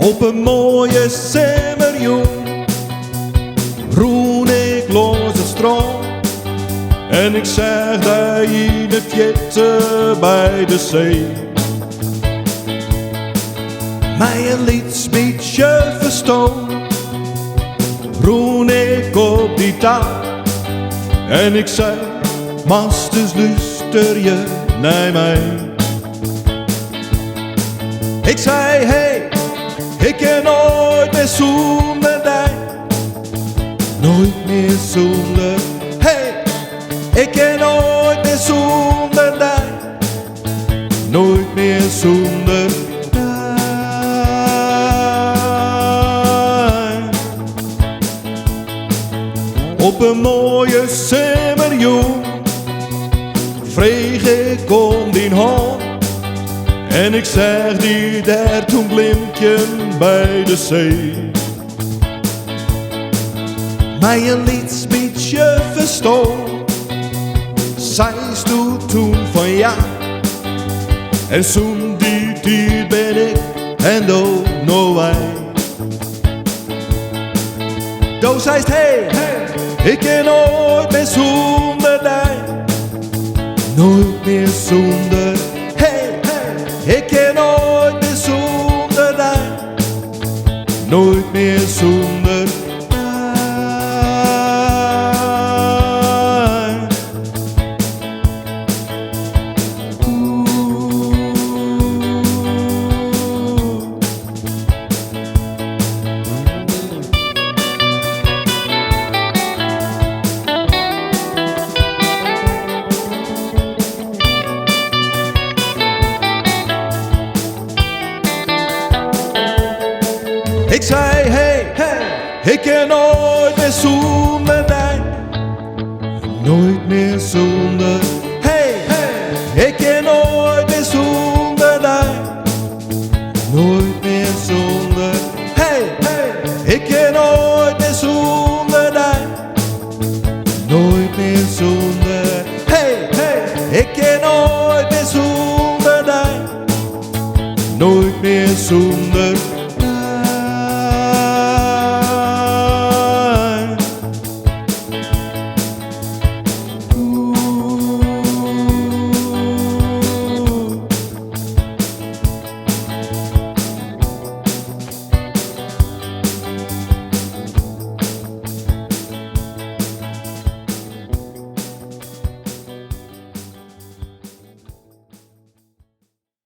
Op een mooie zomerjong roen ik langs het strand en ik zeg daar in het jetten bij de zee. Mij een liedspietje verstaan, roen ik op die taal en ik zeg, masters luister je naar mij. Ik zei, hey, ik ken nooit meer zonder dig. Nooit meer zonder, hey, ik ken nooit meer zonder dig. Nooit meer zonder dig. Op een mooie zomerjong vreeg ik om die hand en ik zeg die daar toen glimpje bij de zee. Mij een liedspietje verstaan, zij stoot toen van ja. En zo'n die ben ik en do Noait. Do zeist hey, ik ken nooit meer zonder dig. Nooit meer zonder, hey, ik ken nooit meer zonder dig. Nooit meer zonder dig. Ik zei, hey, ik ken nooit meer zonder dig. Nooit meer zonder, hey, ik ken nooit meer zonder dig. Nooit meer zonder, hey, ik ken nooit meer zonder dig. Nooit meer zonder, hey, ik ken nooit meer zonder dig. Nooit meer zonder